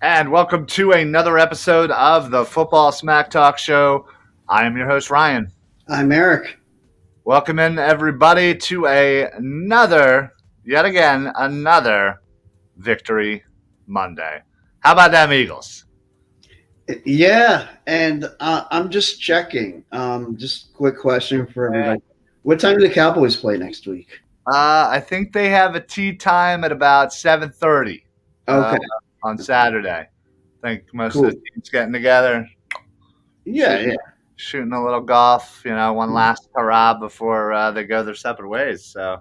And welcome to another episode of the Football Smack Talk Show. I am your host, Ryan. I'm Eric. Welcome in, everybody, to yet again, another Victory Monday. How about them Eagles? Yeah, and I'm just checking. Just quick question for everybody. What time do the Cowboys play next week? I think they have a tea time at about 7:30 Okay, on Saturday. I think most of cool. the teams getting together, Yeah. shooting a little golf, one last hurrah before they go their separate ways. So,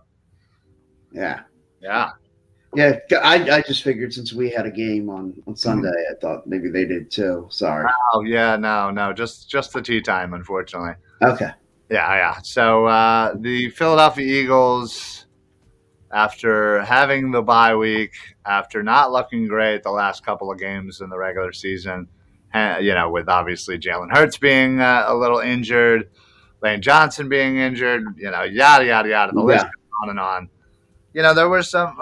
Yeah. yeah. Yeah, I just figured since we had a game on Sunday, I thought maybe they did too. Sorry. Oh yeah, no, just the tea time, unfortunately. Okay. Yeah. So the Philadelphia Eagles, after having the bye week, after not looking great the last couple of games in the regular season, with obviously Jalen Hurts being a little injured, Lane Johnson being injured, yada yada yada. The list Yeah. goes on and on. There were some,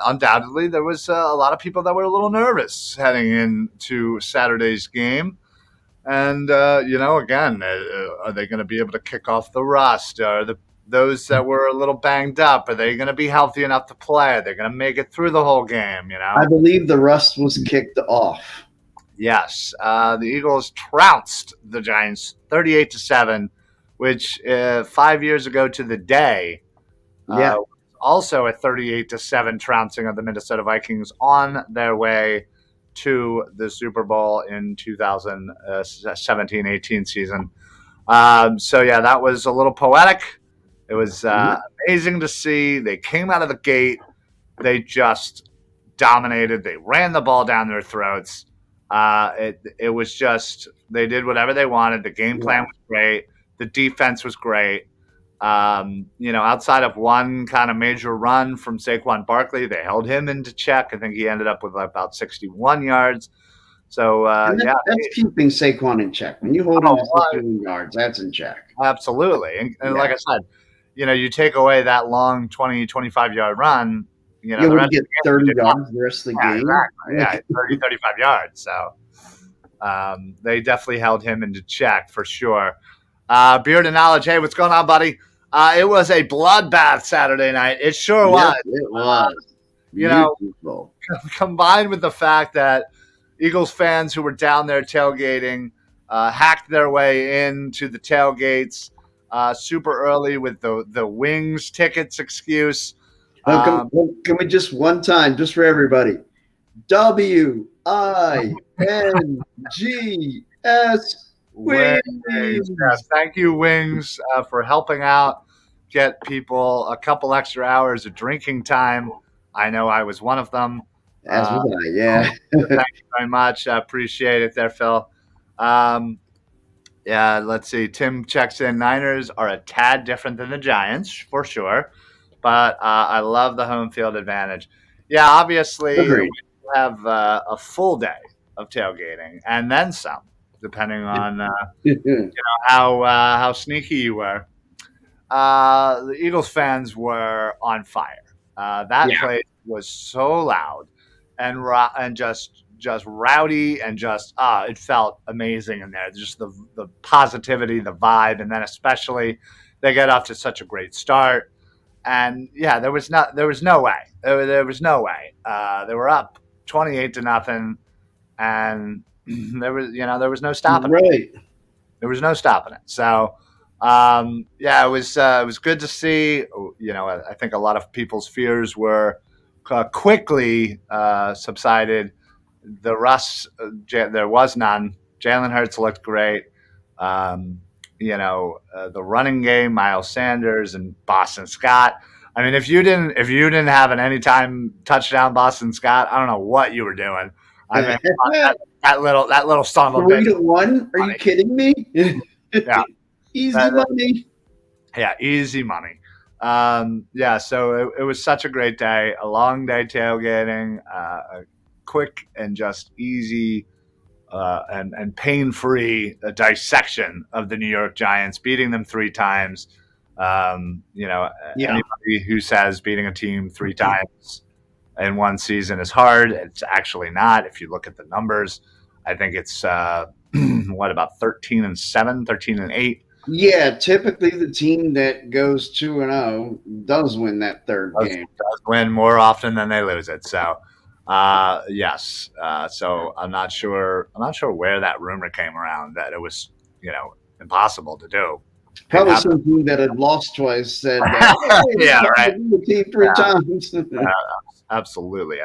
undoubtedly, there was a lot of people that were a little nervous heading into Saturday's game. And, again, are they going to be able to kick off the rust? Are those that were a little banged up, are they going to be healthy enough to play? Are they going to make it through the whole game, I believe the rust was kicked off. Yes. The Eagles trounced the Giants 38-7, which 5 years ago to the day, Yeah. also a 38-7 trouncing of the Minnesota Vikings on their way to the Super Bowl in 2017-18 season. That was a little poetic. It was amazing to see. They came out of the gate. They just dominated. They ran the ball down their throats. It was just they did whatever they wanted. The game plan was great. The defense was great. Outside of one kind of major run from Saquon Barkley, they held him into check. I think he ended up with about 61 yards. So, that's keeping Saquon in check. When you hold him to 61 yards, that's in check. Absolutely. And like I said, you take away that long 20, 25-yard run, you would get 30 yards the rest of the game. Exactly. Yeah, 30, 35 yards. So they definitely held him into check for sure. Beard and Knowledge, hey, what's going on, buddy? It was a bloodbath Saturday night. It sure was. It was. Combined with the fact that Eagles fans who were down there tailgating hacked their way into the tailgates super early with the wings tickets excuse. Can we just one time, just for everybody? WINGS. Wings. Yes, thank you, Wings, for helping out, get people a couple extra hours of drinking time. I know I was one of them. As was I, yeah. Thank you very much. I appreciate it there, Phil. Let's see. Tim checks in. Niners are a tad different than the Giants, for sure. But I love the home field advantage. Yeah, obviously, we have a full day of tailgating and then some, depending on how sneaky you were. The Eagles fans were on fire. That place was so loud and just rowdy and just it felt amazing in there. Just the positivity, the vibe, and then especially they got off to such a great start. And yeah, there was no way. There was no way. They were up 28-0, and there was no stopping it. There was no stopping it. So it was good to see. I think a lot of people's fears were quickly subsided. The rust, there was none. Jalen Hurts looked great. The running game, Miles Sanders and Boston Scott. I mean, if you didn't have an anytime touchdown, Boston Scott, I don't know what you were doing. I mean, that little son of a bitch. 3-1? Are you kidding me? Yeah, easy money. Yeah, easy money. So it was such a great day, a long day tailgating, a quick and just easy and pain-free dissection of the New York Giants, beating them 3 times. Anybody who says beating a team 3 times in one season is hard. It's actually not. If you look at the numbers, I think it's what about 13-7, 13-8. Yeah, typically the team that goes 2-0 does win that third game. Does win more often than they lose it. So, yes. So I'm not sure. I'm not sure where that rumor came around that it was, impossible to do. Probably some team that had lost twice said, hey, yeah, right. The team 3 times. Absolutely.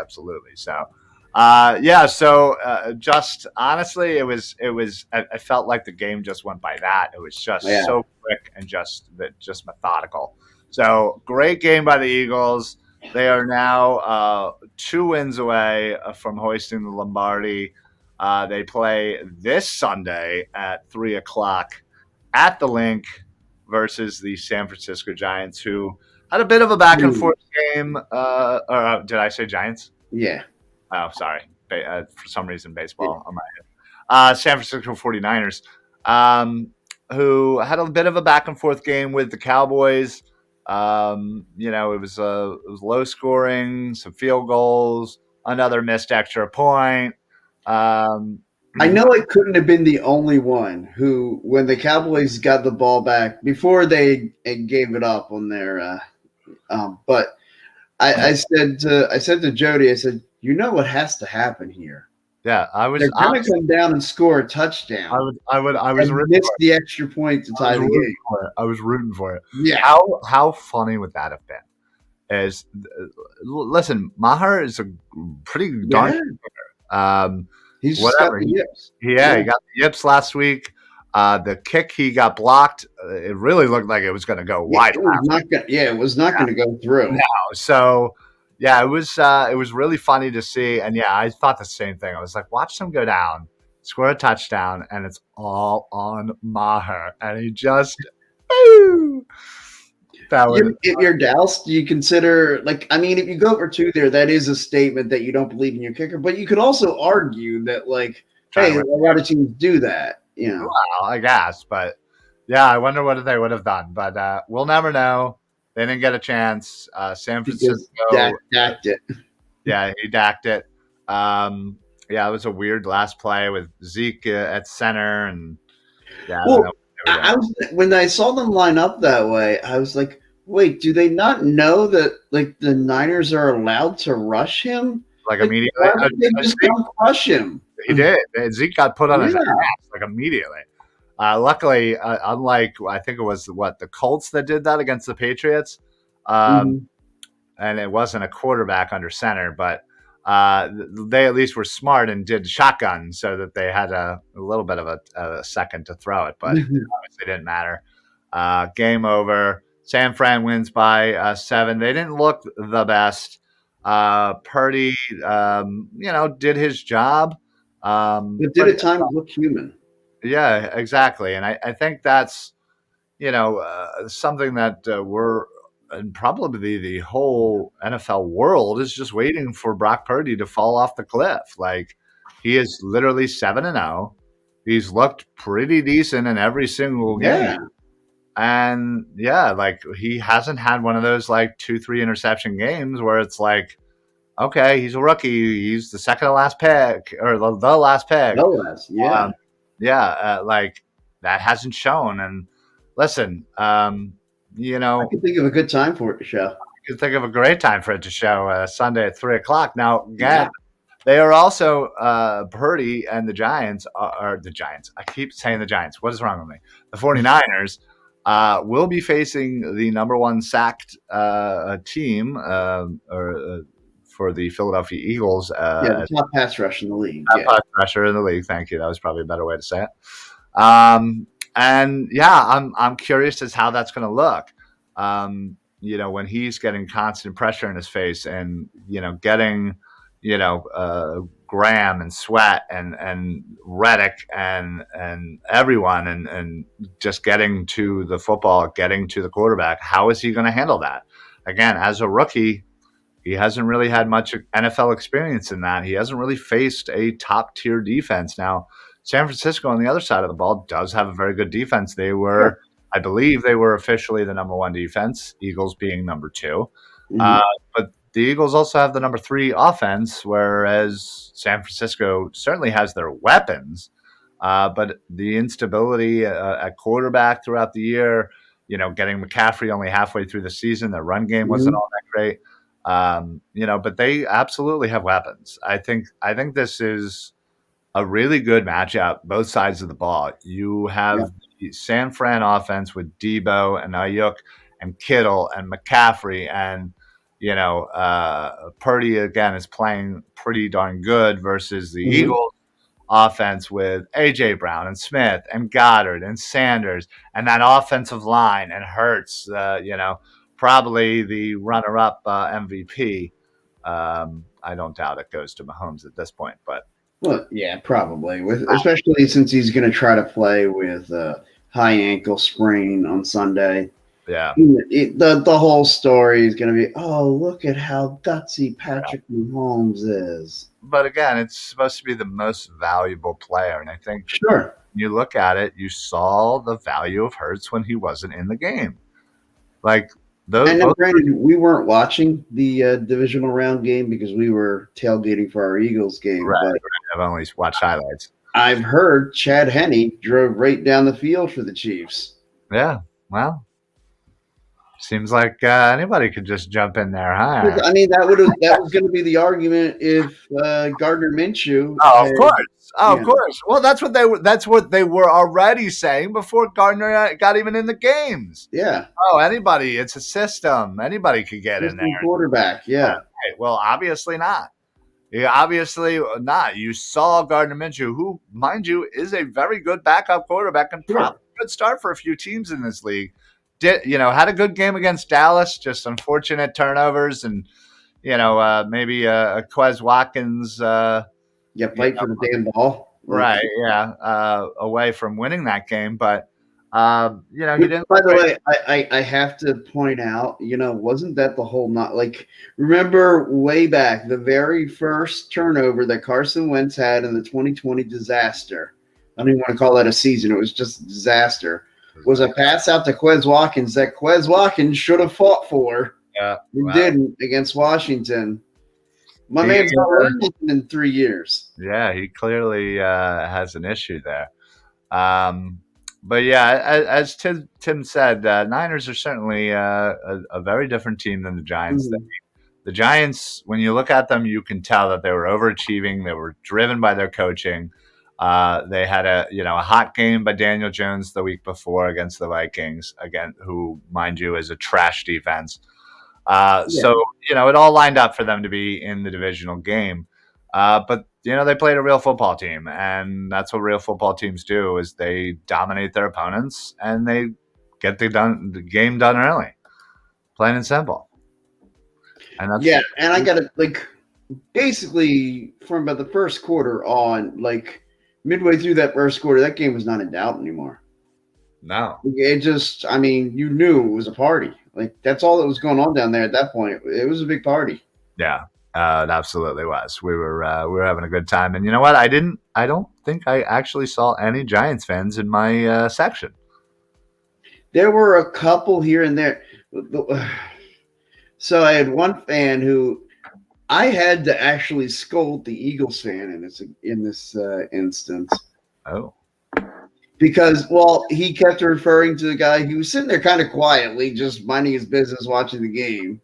So, So, just honestly, it was. I felt like the game just went by that. It was just so quick and just methodical. So, great game by the Eagles. They are now 2 wins away from hoisting the Lombardi. They play this Sunday at 3:00 at the LINC versus the San Francisco Giants, who had a bit of a back and forth game. Or did I say Giants? Yeah. Oh, sorry. For some reason, baseball on my head. San Francisco 49ers, who had a bit of a back and forth game with the Cowboys. It was low scoring, some field goals, another missed extra point. I know it couldn't have been the only one who, when the Cowboys got the ball back before they gave it up on their, but I said to Jody, I said, what has to happen here? Yeah, They're going to come down and score a touchdown. I was missed the extra point to tie the game. I was rooting for it. Yeah. How funny would that have been? Listen, Maher is a pretty darn good player. He's whatever. Got the yips. Yeah, he got the yips last week. The kick he got blocked. It really looked like it was going to go wide. It was not going to go through. No. So, yeah, it was really funny to see. And, yeah, I thought the same thing. I was like, watch them go down, score a touchdown, and it's all on Maher. And he just – if you're doused, do you consider, if you go for 2 there, that is a statement that you don't believe in your kicker. But you could also argue that, hey, a lot of teams do that, Well, I guess. But, yeah, I wonder what they would have done. But we'll never know. They didn't get a chance. San Francisco dacked it. Yeah, he dacked it. It was a weird last play with Zeke at center. And, yeah, when I saw them line up that way, I was like, wait, do they not know that the Niners are allowed to rush him? Immediately? They just don't rush him. He did. Zeke got put on his ass immediately. Luckily, unlike I think it was the Colts that did that against the Patriots, and it wasn't a quarterback under center, but they at least were smart and did shotgun so that they had a little bit of a second to throw it, but obviously it didn't matter. Game over. San Fran wins by 7. They didn't look the best. Purdy, did his job. But did at times look human. Yeah, exactly. And I think that's, something that we're – and probably the whole NFL world is just waiting for Brock Purdy to fall off the cliff. He is literally 7-0. He's looked pretty decent in every single game. And he hasn't had one of those 2-3 interception games where it's okay, he's a rookie. He's the second to last pick or the last pick. The last, that hasn't shown. And listen, I can think of a good time for it to show. I can think of a great time for it to show. Sunday at 3:00. Now, they are also Purdy and the Giants are the Giants. I keep saying the Giants. What is wrong with me? The 49ers will be facing the number 1 sacked team for the Philadelphia Eagles. The top pass rush in the league. Pass rusher in the league. Thank you. That was probably a better way to say it. And I'm curious as how that's going to look. When he's getting constant pressure in his face and getting Graham and Sweat and Reddick and everyone and just getting to the football, getting to the quarterback. How is he going to handle that? Again, as a rookie, he hasn't really had much NFL experience in that. He hasn't really faced a top tier defense. Now, San Francisco on the other side of the ball does have a very good defense. They were, I believe they were officially the number 1 defense, Eagles being number 2. But the Eagles also have the number 3 offense, whereas San Francisco certainly has their weapons. But the instability at quarterback throughout the year, getting McCaffrey only halfway through the season, their run game wasn't all that great. But they absolutely have weapons. I think this is a really good matchup, both sides of the ball. You have the San Fran offense with Debo and Ayuk and Kittle and McCaffrey, and Purdy again is playing pretty darn good versus the Eagles offense with A.J. Brown and Smith and Goddard and Sanders and that offensive line and Hurts, probably the runner-up MVP. I don't doubt it goes to Mahomes at this point, but. Well, yeah, probably. Especially since he's going to try to play with a high ankle sprain on Sunday. Yeah. The whole story is going to be, oh, look at how gutsy Patrick Mahomes is. But again, it's supposed to be the most valuable player. And I think sure, when you look at it, you saw the value of Hurts when he wasn't in the game. Like, and granted, we weren't watching the divisional round game because we were tailgating for our Eagles game. Right. I've only watched highlights. I've heard Chad Henne drove right down the field for the Chiefs. Yeah. Well, seems like anybody could just jump in there, huh? I mean, that was going to be the argument if Gardner Minshew. Oh, of course. Of course. Well, that's what they were already saying before Gardner got even in the games. Yeah. Oh, anybody. It's a system. Anybody could get in there. Quarterback. Yeah. Okay. Well, obviously not. Yeah, obviously not. You saw Gardner Minshew, who, mind you, is a very good backup quarterback and probably a good start for a few teams in this league. Had a good game against Dallas, just unfortunate turnovers and, maybe Quez Watkins. Fight for the damn ball. Right, yeah, away from winning that game. But, he didn't. By the way, I have to point out, wasn't that the whole remember way back, the very first turnover that Carson Wentz had in the 2020 disaster. I don't even want to call that a season. It was just a disaster. Was a pass out to Quez Watkins that Quez Watkins should have fought for. Yeah, he didn't against Washington. My man's not learned in 3 years. Yeah, he clearly has an issue there. But yeah, as Tim said, Niners are certainly a very different team than the Giants. Mm-hmm. The Giants, when you look at them, you can tell that they were overachieving. They were driven by their coaching. They had a hot game by Daniel Jones the week before against the Vikings, again, who, mind you, is a trash defense. So, it all lined up for them to be in the divisional game. But, they played a real football team, and that's what real football teams do is they dominate their opponents and they get the game done early, plain and simple. And that's and I got to, basically from about the first quarter on, midway through that first quarter, that game was not in doubt anymore. No. It just, you knew it was a party. That's all that was going on down there at that point. It was a big party. Yeah, it absolutely was. We were having a good time. And you know what? I don't think I actually saw any Giants fans in my section. There were a couple here and there. So I had one fan who I had to actually scold the Eagles fan in this instance. Oh. Because, he kept referring to the guy who was sitting there kind of quietly, just minding his business, watching the game,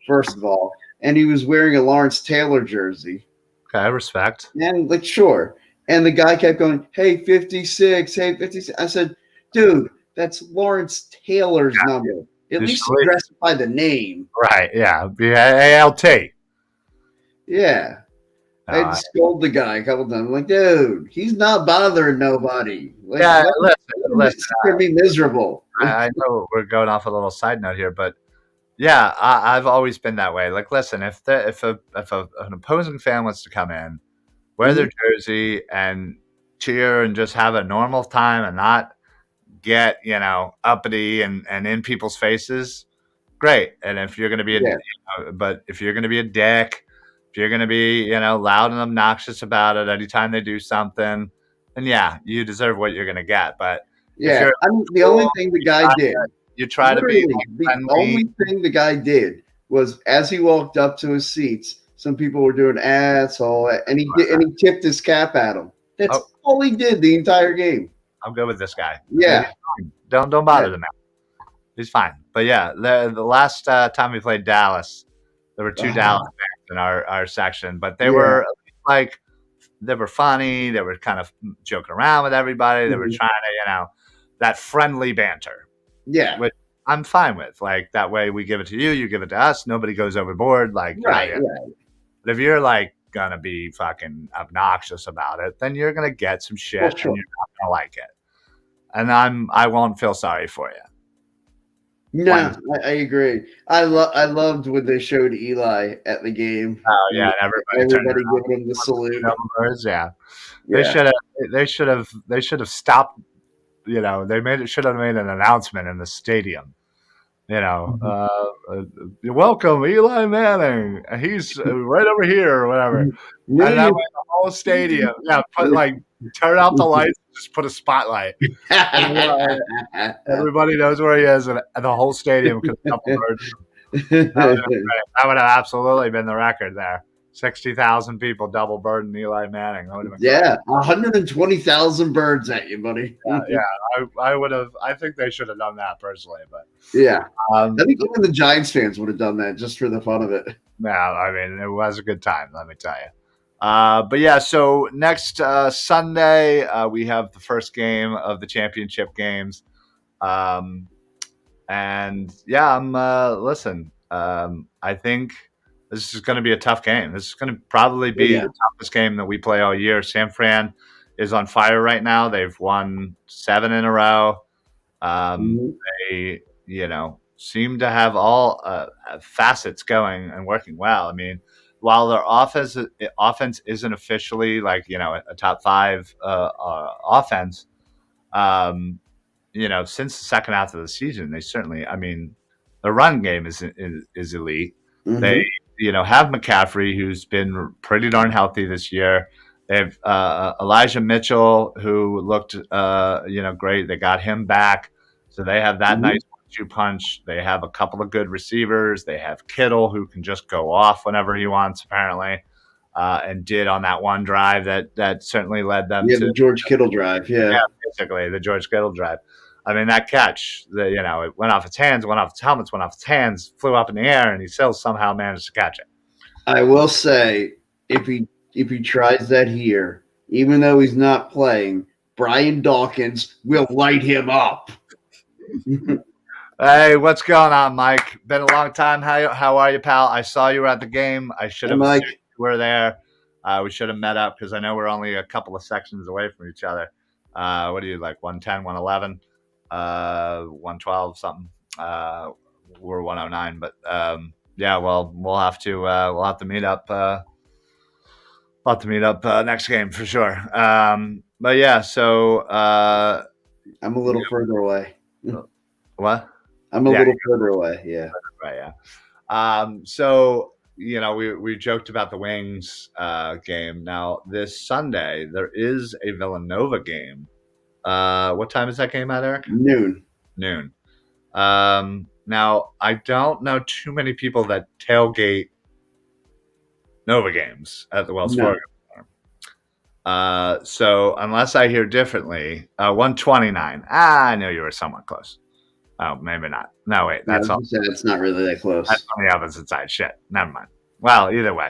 first of all. And he was wearing a Lawrence Taylor jersey. Okay, respect. And, sure. And the guy kept going, hey, 56, hey, 56. I said, dude, that's Lawrence Taylor's number. At least specify the name. Right, yeah. ALT. Yeah. I had to scold the guy a couple times. I'm like, dude, he's not bothering nobody. Listen. It's be miserable. I know we're going off a little side note here, but yeah, I've always been that way. Listen, if an opposing fan wants to come in, wear their jersey and cheer and just have a normal time and not get uppity and in people's faces, great. And if you're going to be but if you're going to be a dick, if you're going to be loud and obnoxious about it anytime they do something, then you deserve what you're going to get. But the only thing the guy did, you try to be the only thing the guy did was as he walked up to his seats, some people were doing asshole, and he tipped his cap at him. That's all he did the entire game. I'm good with this guy. Yeah, don't bother the man. He's fine. But yeah, the last time we played Dallas, there were two Dallas fans in our section, but they were like, they were funny. They were kind of joking around with everybody. They were trying to, that friendly banter. Yeah, which I'm fine with. Like that way, we give it to you, you give it to us. Nobody goes overboard. Like right. But if you're like gonna be fucking obnoxious about it, then you're gonna get some shit, and you're not gonna like it. And I won't feel sorry for you. No, I agree. I loved when they showed Eli at the game. Oh yeah, and everybody giving him the salute. Yeah. They should have stopped. They should have made an announcement in the stadium. Welcome Eli Manning. He's right over here or whatever. And that way the whole stadium, turn out the lights, just put a spotlight. Everybody knows where he is, and the whole stadium could have double burdened. That would have absolutely been the record there. 60,000 people double burdened Eli Manning. That would have been 120,000 birds at you, buddy. I would have. I think they should have done that personally, but I think even the Giants fans would have done that just for the fun of it. Yeah, I mean, it was a good time, let me tell you. But yeah, so next Sunday we have the first game of the championship games, and yeah, listen. I think this is going to be a tough game. This is going to probably be the toughest game that we play all year. San Fran is on fire right now. They've won 7 in a row. They, seem to have all facets going and working well. I mean, while their offense isn't officially like, a top 5 offense, since the second half of the season, they certainly, the run game is elite. They, have McCaffrey, who's been pretty darn healthy this year. They have Elijah Mitchell, who looked, great. They got him back. So they have that nice 1-2 punch. They have a couple of good receivers. They have Kittle, who can just go off whenever he wants, apparently, and did on that one drive that certainly led them to the George Kittle drive. Yeah, basically the George Kittle drive. I mean, that catch, it went off its hands, went off its helmets, went off its hands, flew up in the air, and he still somehow managed to catch it. I will say, if he tries that here, even though he's not playing, Brian Dawkins will light him up. Hey, what's going on, Mike? Been a long time. How are you, pal? I saw you were at the game. I should have assumed you were there. We should have met up because I know we're only a couple of sections away from each other. What are you, like 110, 111? 112 something. We're 109, but yeah, well, we'll have to meet up. Next game for sure. But yeah, so I'm a little further away. What? I'm a little further away. Yeah. Right. Yeah. So we joked about the Wings game. Now this Sunday there is a Villanova game. What time is that game at, Eric? Noon. Now, I don't know too many people that tailgate Nova games at the Wells Fargo. So unless I hear differently, 129. I knew you were somewhat close. Oh, maybe not. No, wait. That's all. It's not really that close. That's on the opposite side. Shit. Never mind. Well, either way.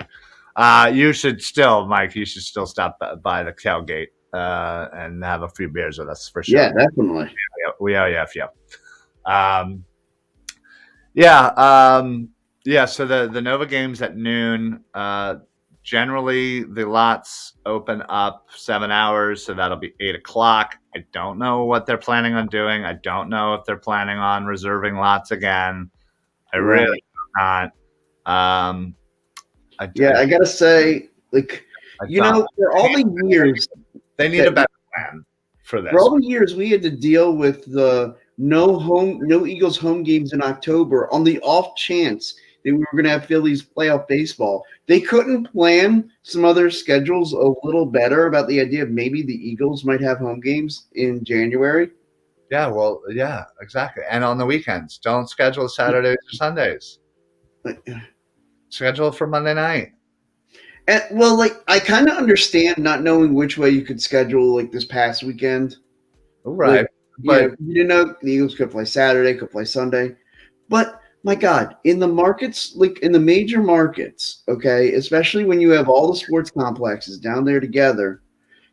You should still, Mike, stop by the tailgate and have a few beers with us for sure. Yeah, definitely. We owe you a few. So the Nova games at noon. Generally, the lots open up 7 hours, so that'll be 8 o'clock. I don't know what they're planning on doing. I don't know if they're planning on reserving lots again. I really do not. I gotta say, for all the years, they need a better plan for this. For all the years, we had to deal with the no Eagles home games in October on the off chance that we were going to have Phillies playoff baseball. They couldn't plan some other schedules a little better about the idea of maybe the Eagles might have home games in January. Yeah, well, yeah, exactly. And on the weekends, don't schedule Saturdays or Sundays. Schedule it for Monday night. And, well, like, I kind of understand not knowing which way you could schedule, like, this past weekend. Right. Like, you didn't know the Eagles could play Saturday, could play Sunday. But, my God, in the markets, like, in the major markets, okay, especially when you have all the sports complexes down there together,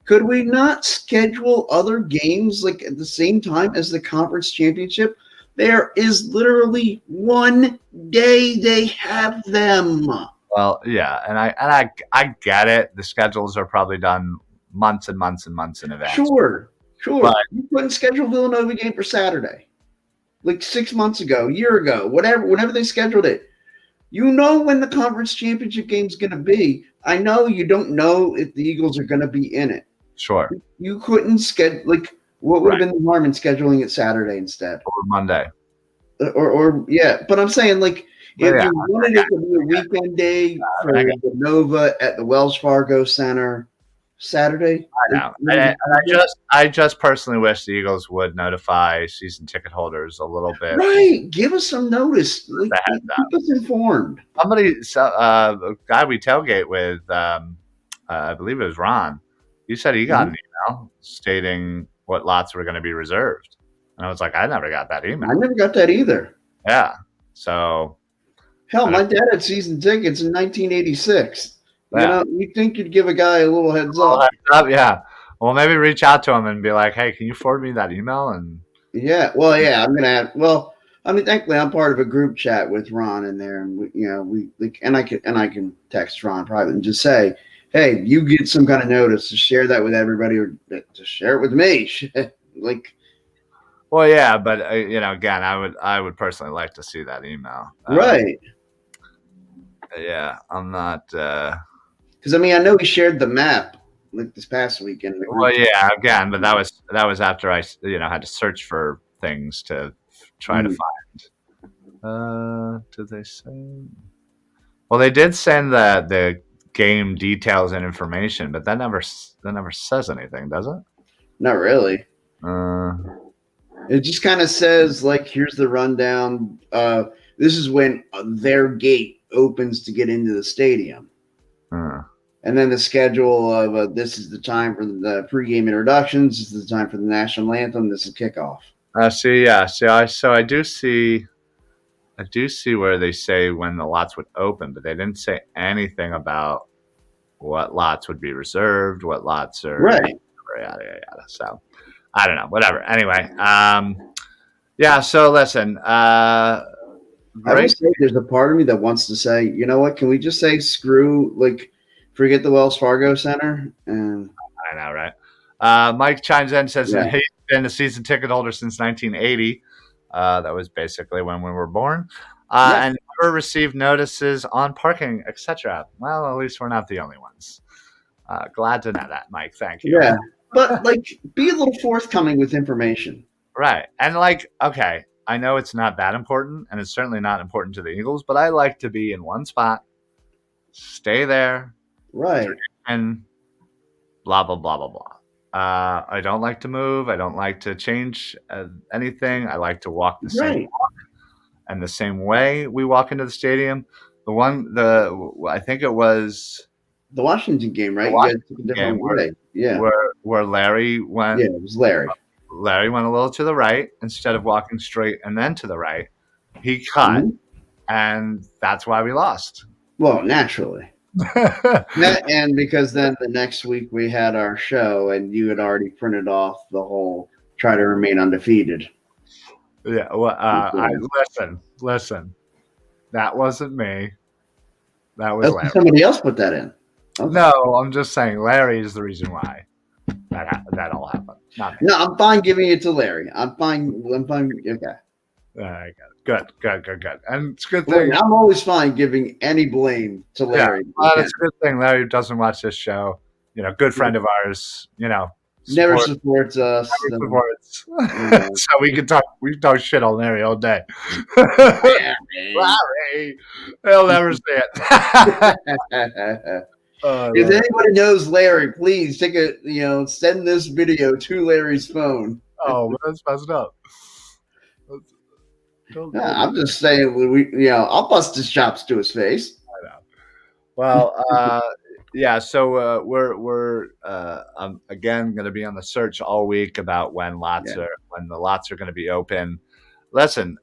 could we not schedule other games, like, at the same time as the conference championship? There is literally one day they have them. Well, yeah, and I get it. The schedules are probably done months and months and months in advance. Sure. But you couldn't schedule Villanova game for Saturday, like 6 months ago, a year ago, whenever they scheduled it. You know when the conference championship game is going to be. I know you don't know if the Eagles are going to be in it. Sure. You couldn't schedule, like, what would have been the harm in scheduling it Saturday instead? Or Monday. Or yeah, but I'm saying, like, if you wanted it to be a weekend day for the Nova at the Wells Fargo Center Saturday. I know. And I just personally wish the Eagles would notify season ticket holders a little bit. Right. Give us some notice. Like, keep us informed. Somebody, a guy we tailgate with, I believe it was Ron, he said he got an email stating what lots were going to be reserved. And I was like, I never got that email. I never got that either. Yeah. So. Hell, my dad had season tickets in 1986. Yeah. You know, you'd think you'd give a guy a little heads up. Yeah. Well, maybe reach out to him and be like, hey, can you forward me that email? And yeah. Well, yeah, I'm going to have, well, I mean, thankfully I'm part of a group chat with Ron in there, and I can text Ron private and just say, hey, you get some kind of notice to share that with everybody, or to share it with me. Like, well, yeah, but again, I would personally like to see that email. Right. Yeah, I'm not. Because I mean, I know he shared the map like this past weekend. Well, yeah, again, but that was after I had to search for things to try to find. Did they say? Well, they did send the game details and information, but that never says anything, does it? Not really. It just kind of says, like, here's the rundown. This is when their gate opens to get into the stadium. And then the schedule of this is the time for the pregame introductions. This is the time for the national anthem. This is kickoff. I do see where they say when the lots would open, but they didn't say anything about what lots would be reserved, what lots are yada. So I don't know, whatever. Anyway, so listen, I will say there's a part of me that wants to say, you know what, can we just say forget the Wells Fargo Center? And I know, right? Mike chimes in and says he's been a season ticket holder since 1980. That was basically when we were born. And never received notices on parking, etc. Well, at least we're not the only ones. Glad to know that, Mike. Thank you. Yeah, but be a little forthcoming with information. Right. And okay, I know it's not that important, and it's certainly not important to the Eagles, but I like to be in one spot, stay there, right, and blah, blah, blah, blah, blah. I don't like to move. I don't like to change anything. I like to walk the same walk and the same way we walk into the stadium. I think it was the Washington game, right? Where Larry went. Yeah, it was Larry. Larry went a little to the right instead of walking straight and then to the right. He cut, and that's why we lost. Well, naturally. And because then the next week we had our show, and you had already printed off the whole try to remain undefeated. Yeah, well, listen. That wasn't me. That was Larry. Somebody else put that in. Okay. No, I'm just saying Larry is the reason why that all happened. Not me. No, I'm fine giving it to Larry. I'm fine. Okay. I got it. Good. And it's a good thing. I'm always fine giving any blame to Larry. Yeah, well, it's a good thing Larry doesn't watch this show. Good friend of ours. Never supports us. So we can talk shit on Larry all day. Larry, he'll never see it. If anybody knows Larry, please send this video to Larry's phone. Oh, that's messed up. I'm just saying, I'll bust his chops to his face. I know. Well, yeah. So I'm again going to be on the search all week about when the lots are going to be open. Listen,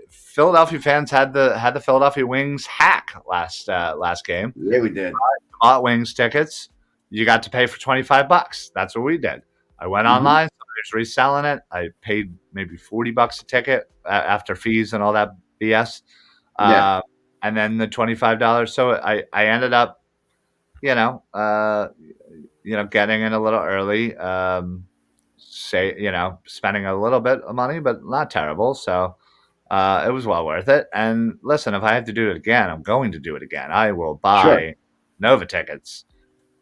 Philadelphia fans had the Philadelphia Wings hack last game. Yeah, we did. Bought Wings tickets. You got to pay for $25. That's what we did. I went online. Somebody's reselling it. I paid maybe $40 a ticket after fees and all that BS. Yeah. And then the $25. So I ended up, getting in a little early. Spending a little bit of money, but not terrible. So it was well worth it. And listen, if I have to do it again, I'm going to do it again. I will buy Nova tickets.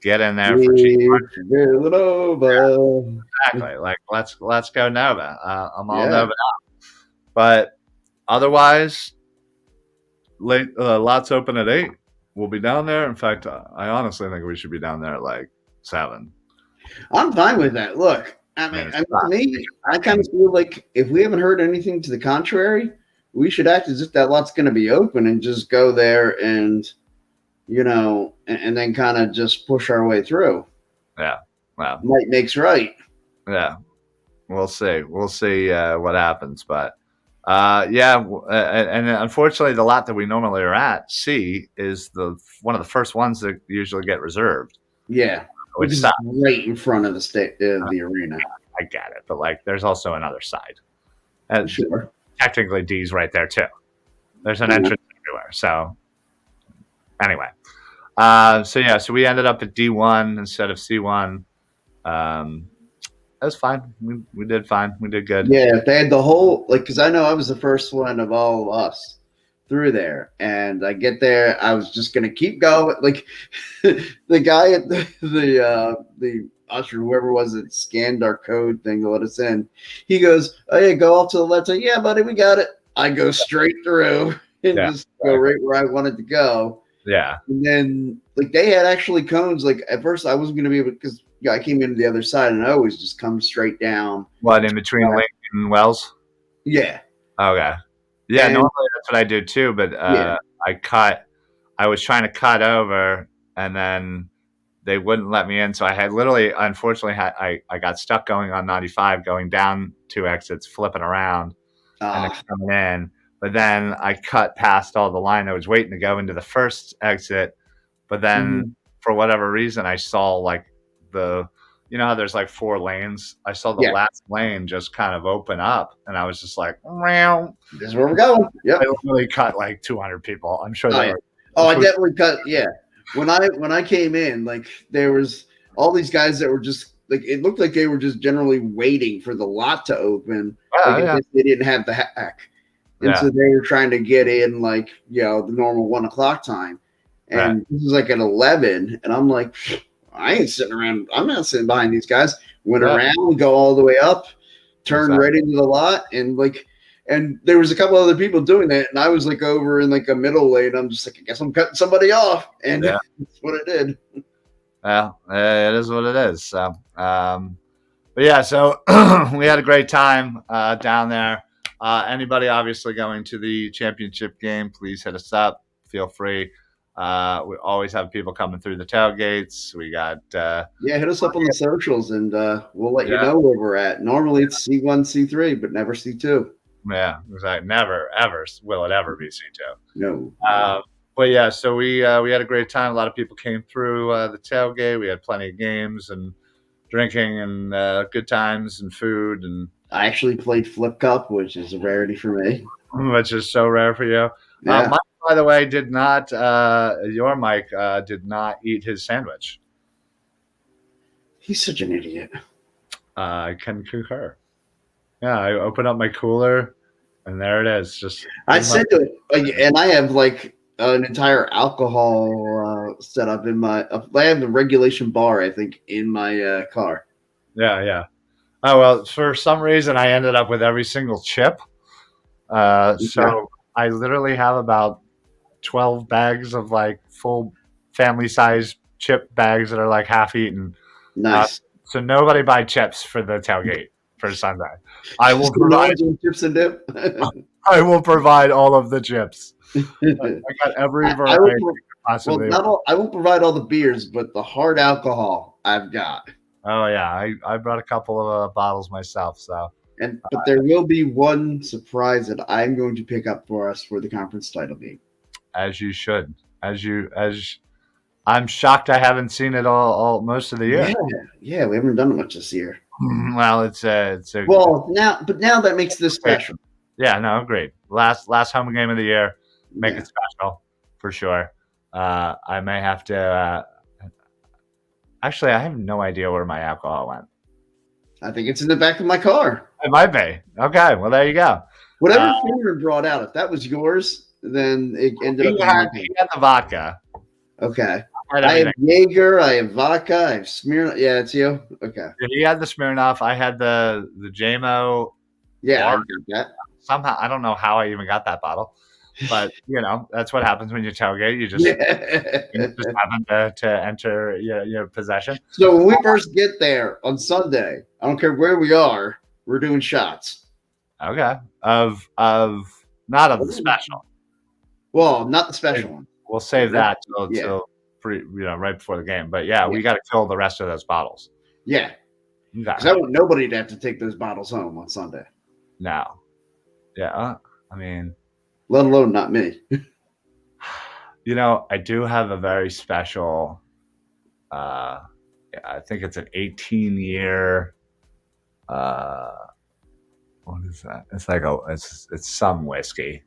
Get in there for cheap. Nova. Exactly. Like let's go Nova. I'm all Nova now. But otherwise, lots open at 8. We'll be down there. In fact, I honestly think we should be down there at like 7. I'm fine with that. Look, to me, I kind of feel like if we haven't heard anything to the contrary, we should act as if that lot's going to be open and just go there and, and then kind of just push our way through. Yeah. Well, might makes right. Yeah. We'll see. We'll see what happens. But and unfortunately, the lot that we normally are at, C, is one of the first ones that usually get reserved. Yeah. Which is right in front of the arena. I get it, but like, there's also another side. And sure. Technically, D's right there too. There's an entrance everywhere. So anyway, so we ended up at D1 instead of C1. It was fine. We did fine. We did good. Yeah, they had the whole because I know I was the first one of all of us through there, and I get there, I was just gonna keep going. Like the guy at the usher, whoever it was that scanned our code thing to let us in, he goes, "Oh yeah, go off to the left." Like, yeah, buddy, we got it. I go straight through and just go right where I wanted to go. Yeah. And then like they had actually cones. Like at first I wasn't gonna be able because I came into the other side and I always just come straight down. What, in between LINC and Wells? Yeah. Okay. Yeah, normally that's what I do too, but I was trying to cut over and then they wouldn't let me in. So I had unfortunately, I got stuck going on 95, going down 2 exits, flipping around and then coming in. But then I cut past all the line. I was waiting to go into the first exit. But then for whatever reason, I saw like how there's like 4 lanes. I saw the last lane just kind of open up, and I was just like, "This is where we're going." Yeah, I literally cut like 200 people. I'm sure. I definitely cut. Yeah, when I came in, like there was all these guys that were just like it looked like they were just generally waiting for the lot to open. They didn't have the hack, and so they were trying to get in like the normal 1 o'clock time, and this was like at 11, and I'm like, I ain't sitting around. I'm not sitting behind these guys. Went around, go all the way up, turned right into the lot, and there was a couple other people doing that, and I was like over in like a middle lane. I'm just like, I guess I'm cutting somebody off, and that's what I did. Well, it is what it is. So, but yeah, so we had a great time down there. Anybody obviously going to the championship game, please hit us up. Feel free. We always have people coming through the tailgates. We got hit us up on the socials and we'll let you know where we're at. Normally it's C1, C3, but never C2. Yeah, exactly. Never ever will it ever be C2. No. But yeah, so we had a great time. A lot of people came through the tailgate. We had plenty of games and drinking and good times and food. And I actually played Flip Cup, which is a rarity for me. Which is so rare for you. Yeah. Mike, by the way, did not. Your Mike did not eat his sandwich. He's such an idiot. I can concur. Yeah, I opened up my cooler, and there it is. Just I said to it, and I have like an entire alcohol setup in my. I have a regulation bar, I think, in my car. Yeah. Oh well, for some reason, I ended up with every single chip. So I literally have about 12 bags of like full family size chip bags that are like half eaten. Nice. So nobody buy chips for the tailgate. for Sunday. I will provide chips and dip. I will provide all of the chips. I got every variety possibly. Well, I won't provide all the beers, but the hard alcohol I've got. Oh yeah, I brought a couple of bottles myself. So, but there will be one surprise that I'm going to pick up for us for the conference title game. As you should. I'm shocked I haven't seen it all most of the year. Yeah, we haven't done much this year. Well, it's a now that makes this special. Yeah, no, great. Last home game of the year, make it special for sure. I may have to. Actually, I have no idea where my alcohol went. I think it's in the back of my car. It might be. Okay, well there you go. Whatever Cameron brought out, if that was yours, then it ended up. He had the vodka. Okay. I have Jaeger, I have vodka, I have Smirnoff. Yeah, it's you. Okay. He had the Smirnoff. I had the JMO. Yeah, I got that. Somehow, I don't know how I even got that bottle, but that's what happens when you tailgate. You just happen to enter your possession. So when we first get there on Sunday, I don't care where we are, we're doing shots. Okay. Of not of the special. Well, not the special one. We'll save that till right before the game. But we got to kill the rest of those bottles. Yeah. Because I want nobody to have to take those bottles home on Sunday. No. Yeah. I mean, let alone not me. I do have a very special. I think it's an 18-year. What is that? It's like it's some whiskey.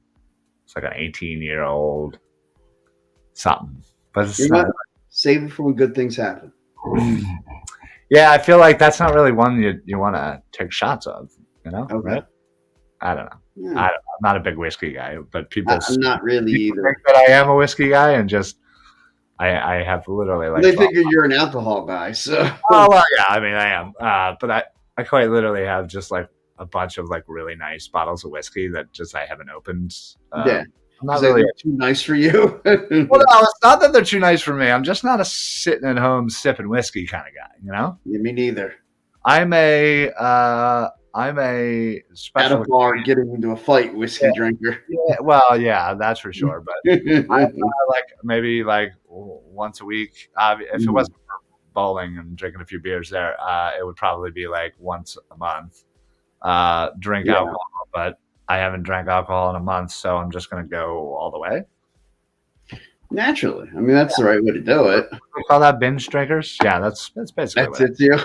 It's like an 18-year-old something, but it's not. Save it for when good things happen. Yeah, I feel like that's not really one you want to take shots of. Okay. Right? I don't know. Yeah. I'm not a big whiskey guy, but people. I'm not really either. Think that I am a whiskey guy, and just I have literally like. They figure you're an alcohol guy, so. Oh well, yeah. I mean, I am, but I quite literally have just like a bunch of like really nice bottles of whiskey that just I haven't opened. Yeah. I'm not really too nice for you. Well, no, it's not that they're too nice for me. I'm just not a sitting at home sipping whiskey kind of guy. Yeah, me neither. I'm a special at a bar getting into a fight whiskey drinker. Yeah, well, yeah, that's for sure. But I like maybe like once a week. If it wasn't for bowling and drinking a few beers there, it would probably be like once a month. Drink alcohol, but I haven't drank alcohol in a month, so I'm just going to go all the way. Naturally. I mean, that's the right way to do it. We call that binge drinkers? Yeah, that's basically it. You.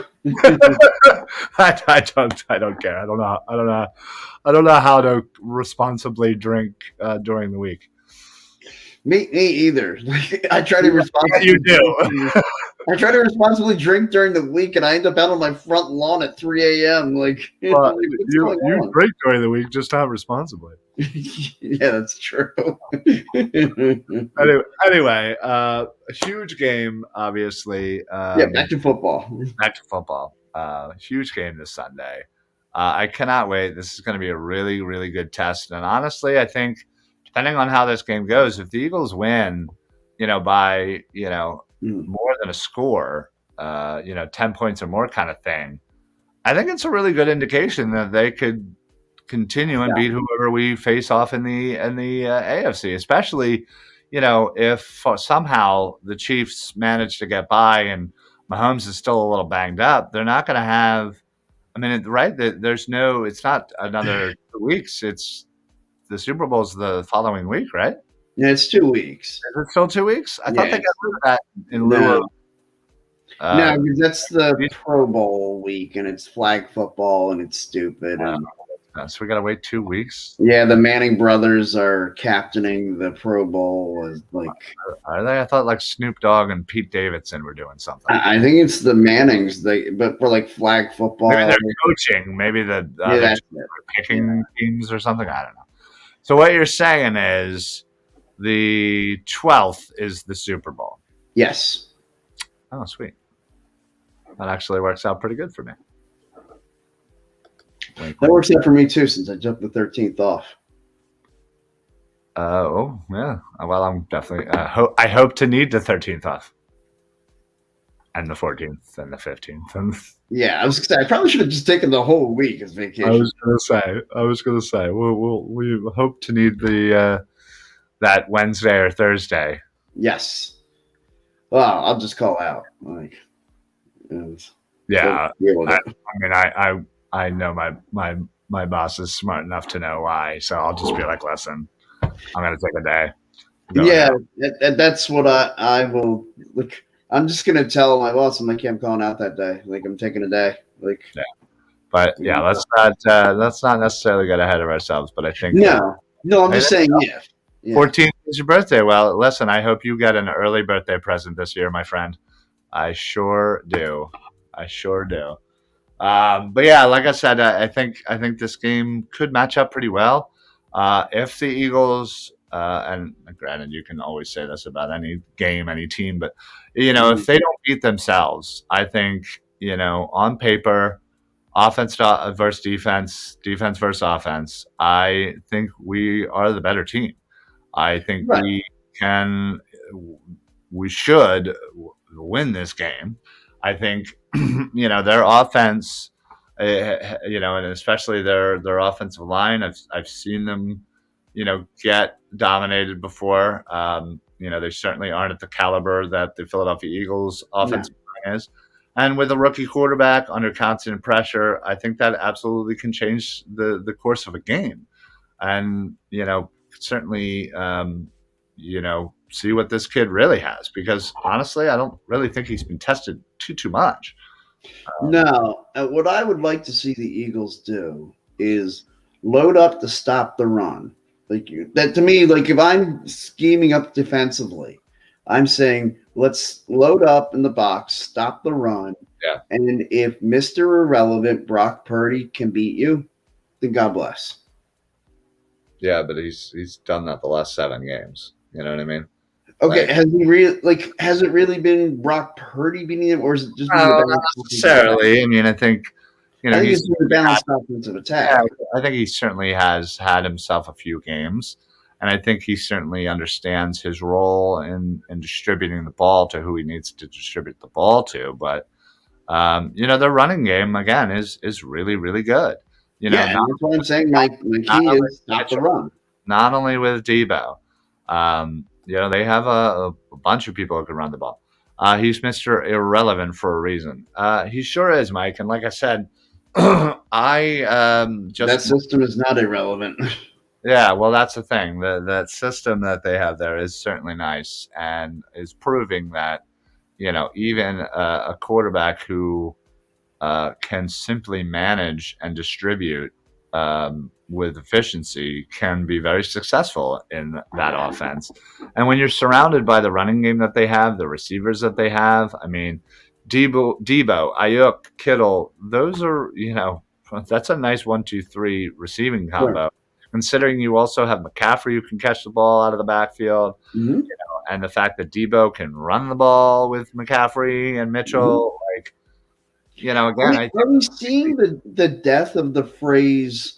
I don't care. I don't know how to responsibly drink during the week. Me either. I try to responsibly. You do. I try to responsibly drink during the week, and I end up out on my front lawn at 3 a.m. You drink during the week, just not responsibly. Yeah, that's true. Anyway, a huge game, obviously. Back to football. Huge game this Sunday. I cannot wait. This is going to be a really, really good test. And honestly, I think depending on how this game goes, if the Eagles win, by, more than a score, 10 points or more kind of thing, I think it's a really good indication that they could continue and beat whoever we face off in the AFC, especially, if somehow the Chiefs manage to get by and Mahomes is still a little banged up, they're not going to have, it's not another 2 weeks. It's the Super Bowl's the following week, right? Yeah, it's 2 weeks. Is it still 2 weeks? I thought they got rid of that in lieu of. No, because that's the Pro Bowl week, and it's flag football, and it's stupid. So we got to wait 2 weeks? Yeah, the Manning brothers are captaining the Pro Bowl. Are they? I thought like Snoop Dogg and Pete Davidson were doing something. I think it's the Mannings, but for like flag football. Maybe they're coaching. Maybe they're picking teams or something. I don't know. So what you're saying is the 12th is the Super Bowl? Yes. Oh, sweet. That actually works out pretty good for me. That works out for me too, since I jumped the 13th off. Oh, yeah. Well, I'm definitely. I hope to need the 13th off. and the 14th and the 15th. Yeah, I was gonna say I probably should have just taken the whole week as vacation. I was gonna say, we hope to need the that Wednesday or Thursday. Yes. Well, I'll just call out. Like, yeah, I mean, I know my boss is smart enough to know why, so I'll just be like, listen, I'm gonna take a day. Yeah, that's what I will. Like, I'm just gonna tell my boss, I'm like, yeah, I'm calling out that day. Like, I'm taking a day. Like, yeah. But yeah, let's not necessarily get ahead of ourselves. But I think no, I'm just saying, yeah. 14th is your birthday. Well, listen, I hope you get an early birthday present this year, my friend. I sure do. But yeah, like I said, I think this game could match up pretty well. If the Eagles, and granted, you can always say this about any game, any team, but if they don't beat themselves, I think on paper, offense versus defense, defense versus offense, I think we are the better team. I think we should win this game. I think their offense, and especially their offensive line. I've seen them, get dominated before. They certainly aren't at the caliber that the Philadelphia Eagles offensive line is. And with a rookie quarterback under constant pressure, I think that absolutely can change the course of a game. And certainly, see what this kid really has, because honestly, I don't really think he's been tested too much. No, what I would like to see the Eagles do is load up to stop the run. That to me, like if I'm scheming up defensively, I'm saying let's load up in the box, stop the run, and if Mr. Irrelevant Brock Purdy can beat you, then God bless. Yeah, but he's done that the last 7 games. You know what I mean? Okay, has it really been Brock Purdy beating him, or is it just not necessarily? I mean, I think I think it's been a balanced offensive attack. Yeah, I think he certainly has had himself a few games, and I think he certainly understands his role in distributing the ball to who he needs to distribute the ball to. But their running game again is really, really good. That's what I'm saying. My key is stop the run. Not only with Debo, they have a bunch of people who can run the ball. He's Mr. Irrelevant for a reason. He sure is, Mike. And like I said, that system is not irrelevant. Yeah, well, that's the thing. That system that they have there is certainly nice, and is proving that even a quarterback who can simply manage and distribute with efficiency can be very successful in that offense. And when you're surrounded by the running game that they have, the receivers that they have, I mean, Debo, Ayuk, Kittle, those are, that's a nice 1-2-3 receiving combo. Sure. Considering you also have McCaffrey who can catch the ball out of the backfield, and the fact that Debo can run the ball with McCaffrey and Mitchell, again, are we seeing the death of the phrase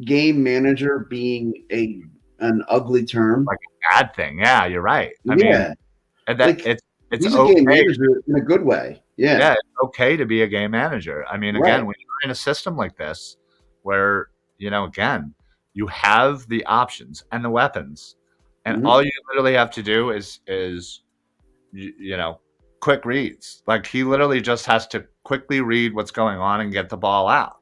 game manager being an ugly term? Like a bad thing. Yeah, you're right. I mean, and that it's he's a game manager in a good way. Yeah, it's okay to be a game manager. I mean, again, when you're in a system like this where, again, you have the options and the weapons, and all you literally have to do is quick reads. Like, he literally just has to quickly read what's going on and get the ball out.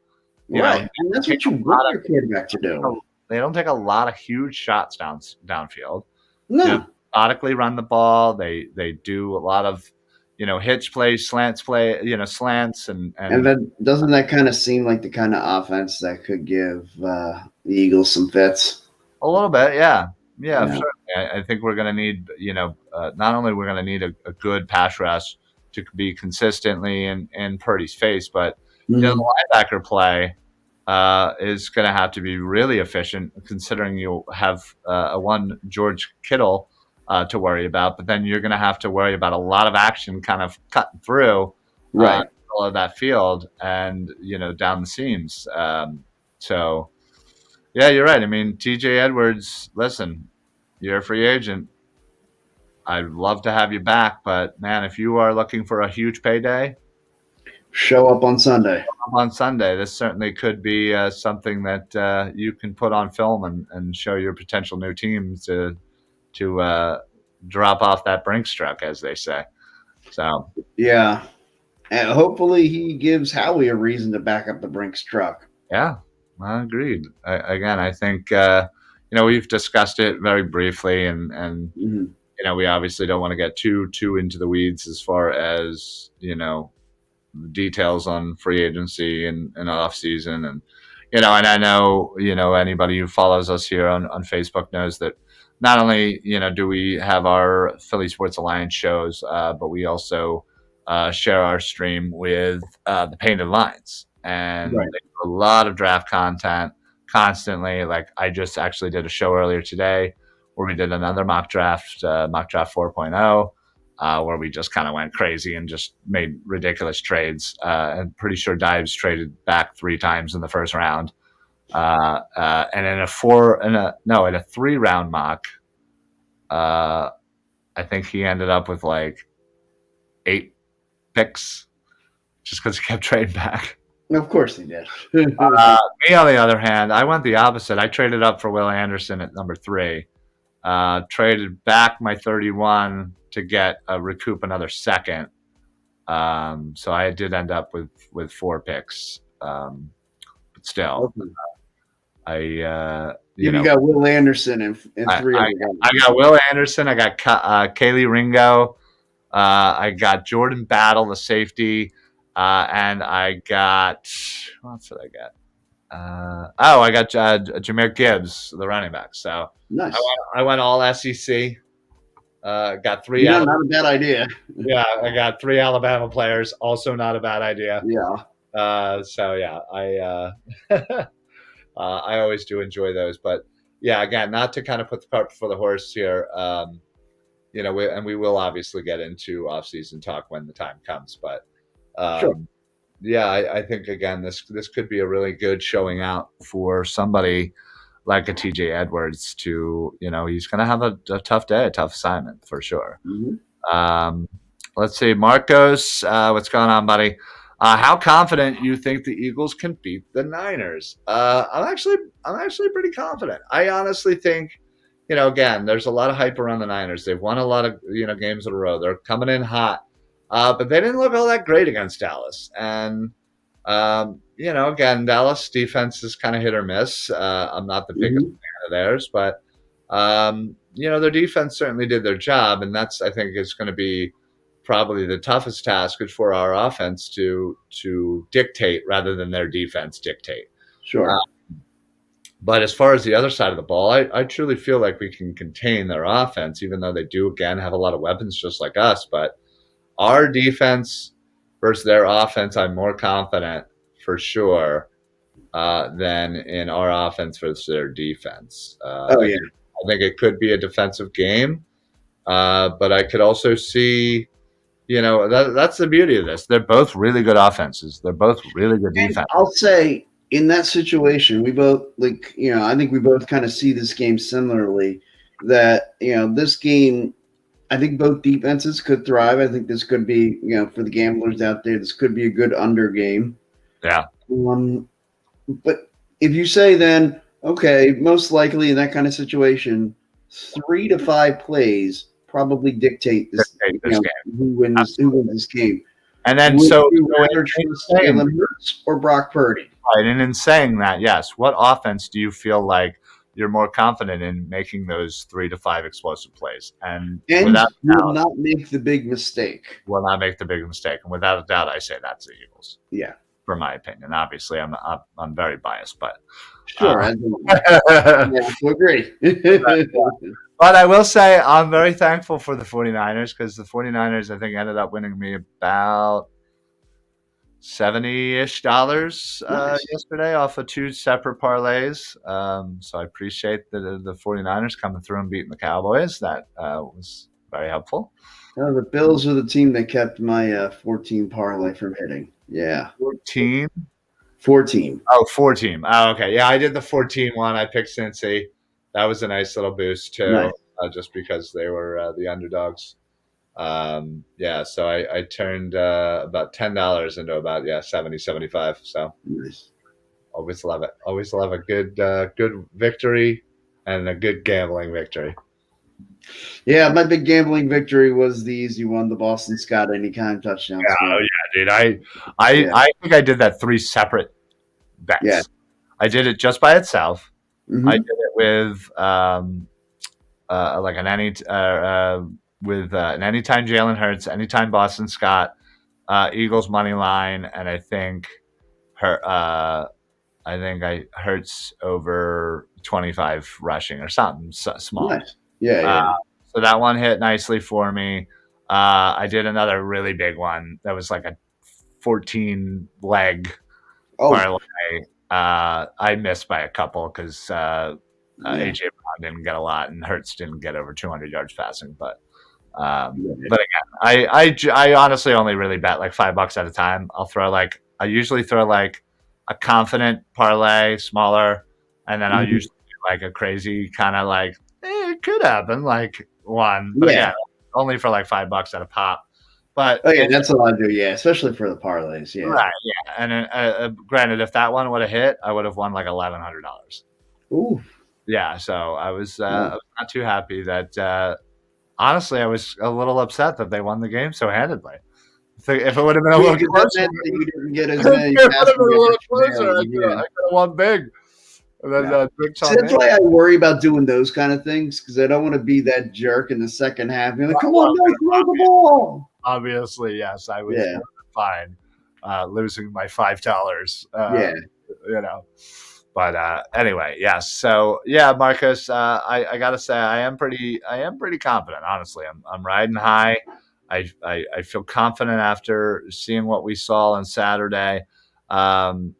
And that's what you want your quarterback to do. They don't take a lot of huge shots downfield. No. Methodically run the ball. They do a lot of hitch plays, slants, and then doesn't that kind of seem like the kind of offense that could give the Eagles some fits? A little bit, yeah. Certainly. I think we're going to need, not only we're going to need a good pass rush to be consistently in Purdy's face, but the linebacker play is going to have to be really efficient, considering you'll have one George Kittle to worry about, but then you're going to have to worry about a lot of action kind of cutting through all of that field and down the seams. So yeah, you're right. I mean, TJ Edwards, listen, you're a free agent. I'd love to have you back, but man, if you are looking for a huge payday, show up on Sunday. This certainly could be something that you can put on film and show your potential new teams to drop off that Brinks truck, as they say. So yeah, and hopefully he gives Howie a reason to back up the Brinks truck. Yeah, agreed. I think we've discussed it very briefly, and we obviously don't want to get too into the weeds as far as details on free agency and off season, and and I know anybody who follows us here on Facebook knows that not only do we have our Philly Sports Alliance shows, but we also share our stream with the Painted Lines, and Right. they do a lot of draft content constantly. Like I just actually did a show earlier today where we did another mock draft 4.0. Where we just kind of went crazy and just made ridiculous trades. I'm pretty sure Dives traded back 3 times in the first round. And in a 3-round mock, I think he ended up with like 8 picks just because he kept trading back. Of course he did. Me, on the other hand, I went the opposite. I traded up for Will Anderson at number 3. Traded back my 31 to get recoup another second. So I did end up with 4 picks. But still, you got Will Anderson and 3 I got Will Anderson. I got Kaylee Ringo. I got Jordan Battle, the safety. And I got, what else did I get? I got Jahmyr Gibbs, the running back. So nice. I went all SEC. Got 3. Not a bad idea. Yeah, I got 3 Alabama players. Also, not a bad idea. Yeah. So yeah, I always do enjoy those. But yeah, again, not to kind of put the cart before the horse here. We will obviously get into off-season talk when the time comes. But sure. Yeah, I think again this could be a really good showing out for somebody like a TJ Edwards to, he's going to have a tough day, a tough assignment for sure. Mm-hmm. Let's see, Marcos, what's going on, buddy? How confident you think the Eagles can beat the Niners? I'm actually pretty confident. I honestly think, again, there's a lot of hype around the Niners. They've won a lot of, games in a row. They're coming in hot. But they didn't look all that great against Dallas. And, again, Dallas defense is kind of hit or miss. I'm not the biggest fan of theirs, but, their defense certainly did their job. And that's, I think, is going to be probably the toughest task for our offense to dictate rather than their defense dictate. Sure. But as far as the other side of the ball, I truly feel like we can contain their offense, even though they do, again, have a lot of weapons just like us. But our defense versus their offense, I'm more confident for sure than in our offense versus their defense. I think it could be a defensive game, but I could also see, that's the beauty of this. They're both really good offenses. They're both really good defense. I'll say in that situation, we both I think we both kind of see this game similarly. That this game. I think both defenses could thrive. I think this could be, for the gamblers out there, this could be a good under game. Yeah. But if you say then, okay, most likely in that kind of situation, 3 to 5 plays probably dictate this game. Who wins this game. And then Jalen Hurts or Brock Purdy. Right. And in saying that, yes, what offense do you feel like you're more confident in making those 3 to 5 explosive plays? And without will not make the big mistake. Will not make the big mistake. And without a doubt, I say that's the Eagles. Yeah. For my opinion. Obviously, I'm very biased, but sure. I agree. But I will say I'm very thankful for the 49ers because the 49ers, I think, ended up winning me about $70-ish yesterday off of 2 separate parlays. So I appreciate the 49ers coming through and beating the Cowboys. That was very helpful. The Bills are the team that kept my 14 parlay from hitting. Yeah. 14? 14. Oh, 14. Oh, okay. Yeah, I did the 14 one. I picked Cincy. That was a nice little boost, too. Nice. just because they were the underdogs. So I turned about $10 into about 70, 75. So Nice. always love it. Always love a good victory and a good gambling victory. Yeah, my big gambling victory was the easy one, the Boston Scott anytime touchdown. Oh yeah, dude. I think I did that 3 separate bets. Yeah. I did it just by itself. Mm-hmm. I did it with like an an anytime Jalen Hurts, anytime Boston Scott, Eagles money line, and I think I Hurts over 25 rushing or something small. Nice. Yeah. So that one hit nicely for me. I did another really big one that was like a 14 leg parlay. I missed by a couple because AJ Brown didn't get a lot and Hurts didn't get over 200 yards passing. But again, I honestly only really bet like $5 at a time. I usually throw like a confident parlay, smaller, and then I'll usually do like a crazy kind of like it could happen like one, but again, only for like $5 at a pop. But that's what I do, especially for the parlays, right, and granted, if that one would have hit, I would have won like $1,100. Ooh, yeah. So I was not too happy that. Honestly, I was a little upset that they won the game so handedly. If it would have been a little closer, you didn't get as many. I could have won big. And then, that's why I worry about doing those kind of things because I don't want to be that jerk in the second half. You're like, come on, throw the ball. Obviously, yes, I was fine losing my $5. But anyway, yes. So Marcus, I gotta say I am pretty confident. Honestly, I'm riding high. I feel confident after seeing what we saw on Saturday. And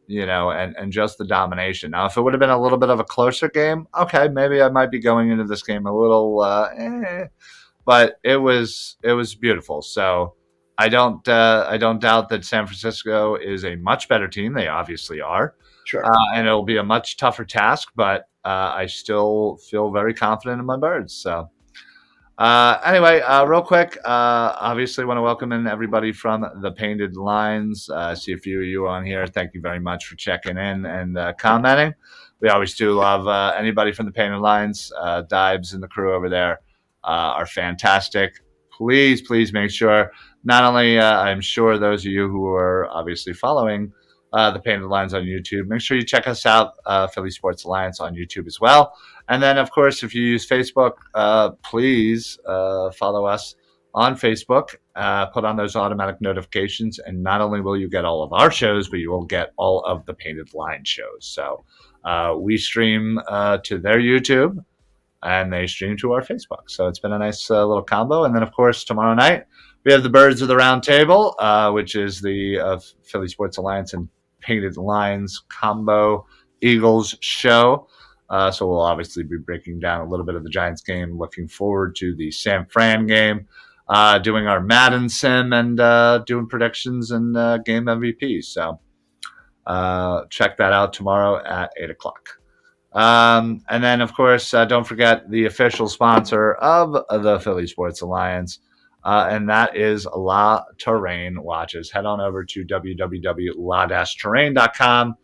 just the domination. Now, if it would have been a little bit of a closer game, okay, maybe I might be going into this game a little, but it was beautiful. So I don't doubt that San Francisco is a much better team. They obviously are, sure, and it'll be a much tougher task. But I still feel very confident in my birds. So. Anyway, real quick, obviously want to welcome in everybody from the Painted Lines. I see a few of you on here. Thank you very much for checking in and commenting. We always do love anybody from the Painted Lines. Dibes and the crew over there are fantastic. Please make sure, not only I'm sure those of you who are obviously following the Painted Lines on YouTube, make sure you check us out, Philly Sports Alliance on YouTube as well. And then, of course, if you use Facebook, please follow us on Facebook, put on those automatic notifications, and not only will you get all of our shows, but you will get all of the Painted Line shows. So we stream to their YouTube, and they stream to our Facebook. So it's been a nice little combo. And then, of course, tomorrow night, we have the Birds of the Round Table, which is the Philly Sports Alliance and Painted Lines combo Eagles show. So we'll obviously be breaking down a little bit of the Giants game, looking forward to the San Fran game, doing our Madden sim, and doing predictions and game MVPs. So check that out tomorrow at 8 o'clock. And then, of course, don't forget the official sponsor of the Philly Sports Alliance, and that is La Terrain Watches. Head on over to www.la-terrain.com.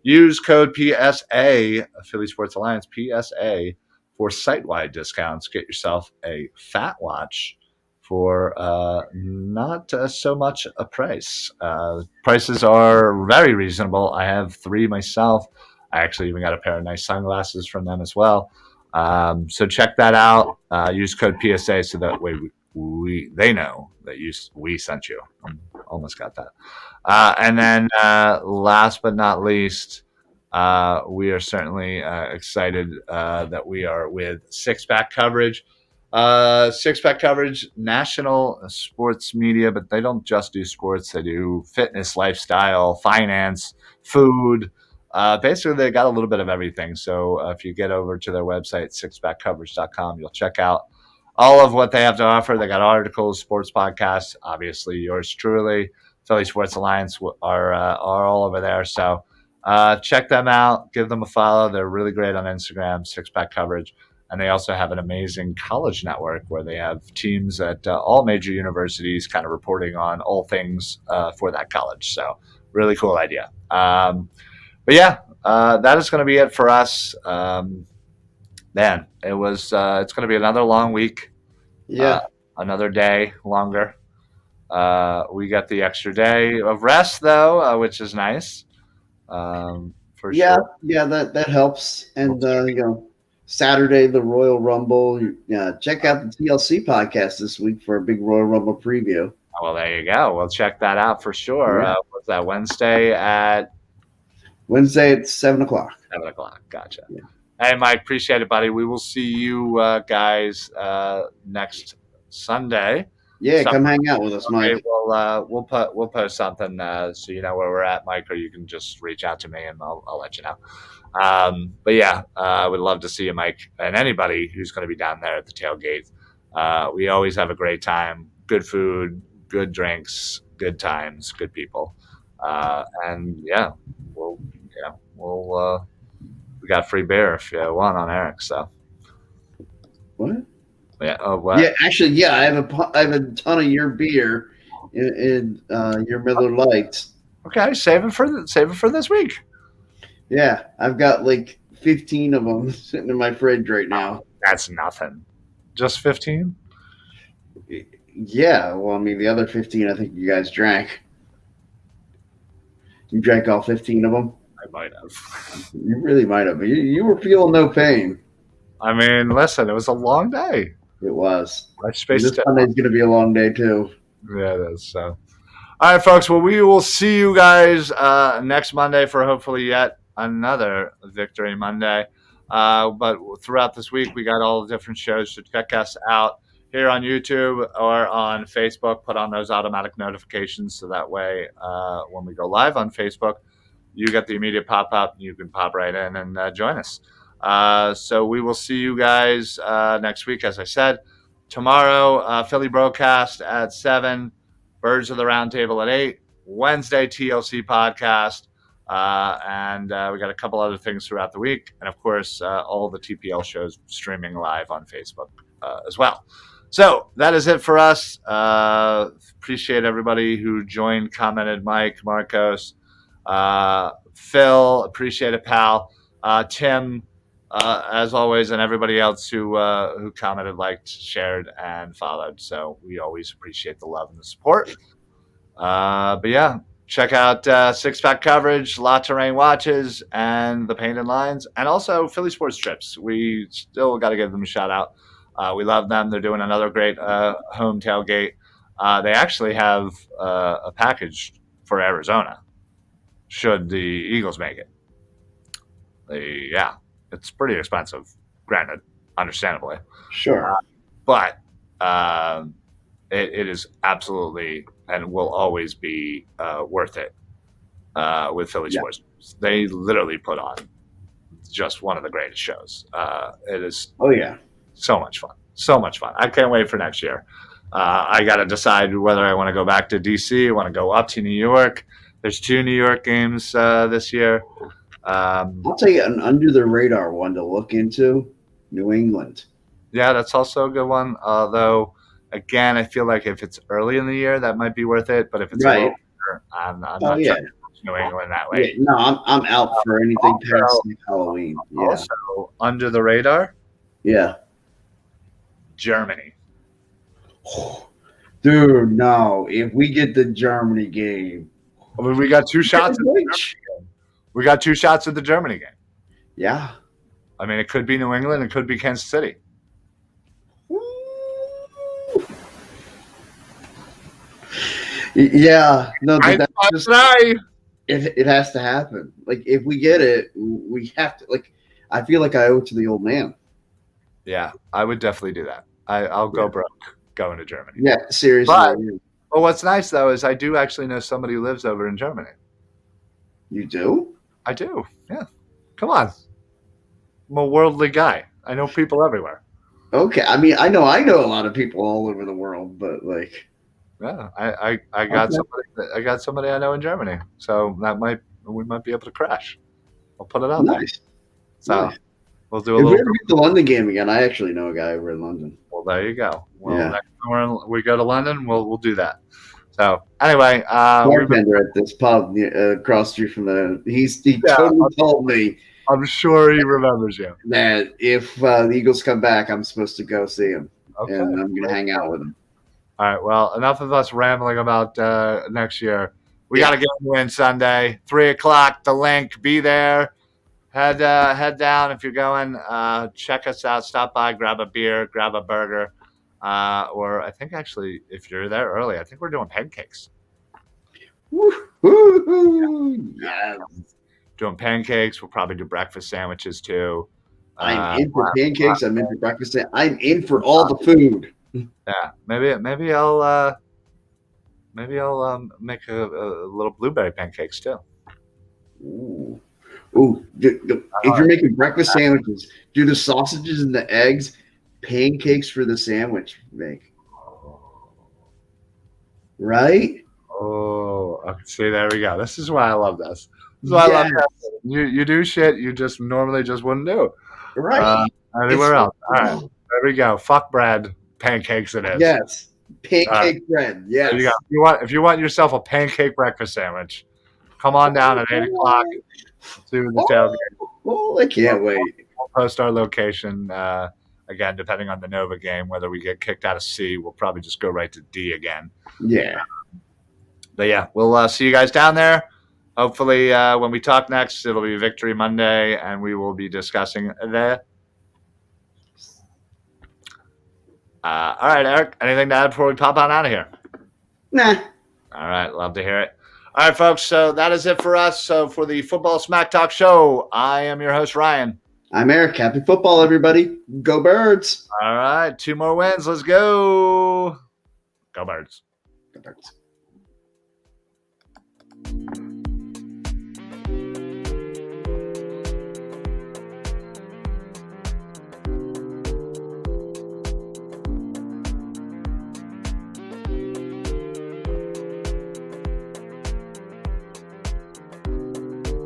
Use code PSA, Philly Sports Alliance, PSA, for site-wide discounts. Get yourself a fat watch for not so much a price. Prices are very reasonable. I have 3 myself. I actually even got a pair of nice sunglasses from them as well. So check that out. Use code PSA so that way they know that we sent you. Almost got that. And then last but not least, we are certainly excited that we are with Six Pack Coverage. Six Pack Coverage, national sports media, but they don't just do sports. They do fitness, lifestyle, finance, food. Basically, they got a little bit of everything. So if you get over to their website, sixpackcoverage.com, you'll check out all of what they have to offer. They got articles, sports podcasts, obviously yours truly. Philly Sports Alliance are all over there. So check them out. Give them a follow. They're really great on Instagram, Six Pack Coverage. And they also have an amazing college network where they have teams at all major universities kind of reporting on all things for that college. So really cool idea. But yeah, that is going to be it for us. Man, it's going to be another long week. Yeah. Another day longer. We got the extra day of rest though, which is nice. For sure. Yeah, that helps. And Saturday the Royal Rumble. Check out the TLC podcast this week for a big Royal Rumble preview. Well, there you go. We'll check that out for sure. Yeah. What's that? Wednesday at 7:00. 7:00. Gotcha. Yeah. Hey, Mike, appreciate it, buddy. We will see you guys next Sunday. Yeah, come hang out with us, Mike. We'll post something so you know where we're at, Mike, or you can just reach out to me and I'll let you know. But yeah, I would love to see you, Mike, and anybody who's going to be down there at the tailgate. We always have a great time. Good food, good drinks, good times, good people, and yeah, we got free beer if you want on Eric. So what? Yeah. Oh, what? Yeah, actually, yeah. I have a ton of your beer in your Miller Lite. Okay, save it for this week. Yeah, I've got like 15 of them sitting in my fridge right now. That's nothing. Just 15? Yeah. Well, I mean, the other 15, I think you guys drank. You drank all 15 of them? I might have. You really might have. You were feeling no pain. I mean, listen, it was a long day. It was. This Sunday's going to be a long day, too. Yeah, it is. So, all right, folks. Well, we will see you guys next Monday for hopefully yet another Victory Monday. But throughout this week, we got all the different shows. So check us out here on YouTube or on Facebook. Put on those automatic notifications so that way when we go live on Facebook, you get the immediate pop-up. You can pop right in and join us. So we will see you guys next week, as I said. Tomorrow, Philly broadcast at 7, Birds of the Roundtable at 8, Wednesday TLC podcast, and we got a couple other things throughout the week. And, of course, all the TPL shows streaming live on Facebook as well. So that is it for us. Appreciate everybody who joined, commented, Mike, Marcos, Phil, appreciate it, pal. Tim, as always, and everybody else who commented, liked, shared, and followed. So we always appreciate the love and the support. But yeah, check out Six Pack Coverage, La Terrain Watches, and the Painted Lines, and also Philly Sports Trips. We still got to give them a shout out. We love them. They're doing another great home tailgate. They actually have a package for Arizona, should the Eagles make it. It's pretty expensive, granted, understandably. Sure. But it is absolutely and will always be worth it with Philly Sports. They literally put on just one of the greatest shows. It is so much fun. So much fun. I can't wait for next year. I got to decide whether I want to go back to D.C., I want to go up to New York. There's 2 New York games this year. I'll tell you an under-the-radar one to look into, New England. Yeah, that's also a good one. Although, again, I feel like if it's early in the year, that might be worth it. But if it's later, I'm not trying to New England that way. Yeah, no, I'm out for anything past Halloween. Yeah. Also, under the radar. Yeah. Germany. Dude, no. If we get the Germany game. I mean, we got 2 shots at the Germany game. We got 2 shots at the Germany game. Yeah. I mean, it could be New England. It could be Kansas City. Yeah. No, that's just, it has to happen. Like, if we get it, we have to. Like, I feel like I owe it to the old man. Yeah, I would definitely do that. I'll go broke going to Germany. Yeah, seriously. But what's nice, though, is I do actually know somebody who lives over in Germany. You do? I do, yeah. Come on. I'm a worldly guy. I know people everywhere. Okay. I mean, I know a lot of people all over the world, but like. Yeah, I got somebody I know in Germany. So we might be able to crash. I'll put it out there. Nice. So we'll do a if little. we ever get the London game again, I actually know a guy over in London. Well, there you go. Well, Yeah. next time we go to London, we'll do that. So anyway, bartender at this pub across the street from he totally told me. I'm sure he remembers you. That if the Eagles come back, I'm supposed to go see him, Okay. and I'm going to hang out with him. All right. Well, enough of us rambling about next year. We got to get a win Sunday, 3:00. The LINC. Be there. Head down if you're going. Check us out. Stop by. Grab a beer. Grab a burger. Or I think actually, if you're there early, I think we're doing pancakes. Woo-hoo-hoo. Yes. Doing pancakes. We'll probably do breakfast sandwiches too. I'm in for pancakes. I'm in for breakfast. I'm in for all the food. Yeah, maybe I'll make a little blueberry pancakes too. Ooh. If you're making breakfast sandwiches, do the sausages and the eggs, pancakes for the sandwich make. Right? Oh, okay. See, there we go. This is why I love this. This is why I love that. You do shit you just normally just wouldn't do. Right. Anywhere else. All right. There we go. Fuck bread. Pancakes it is. Yes. Pancake bread. Yes. There you go. If you want yourself a pancake breakfast sandwich, come on down at 8:00 to the tailgate. Oh, I can't wait. We'll post our location. Again, depending on the Nova game, whether we get kicked out of C, we'll probably just go right to D again. Yeah. But yeah, we'll see you guys down there. Hopefully, when we talk next, it'll be Victory Monday, and we will be discussing there. All right, Eric, anything to add before we pop on out of here? Nah. All right, love to hear it. All right, folks, so that is it for us. So for the Football Smack Talk Show, I am your host, Ryan. I'm Eric. Happy football, everybody. Go Birds. All right, 2 more wins. Let's go. Go Birds. Go Birds.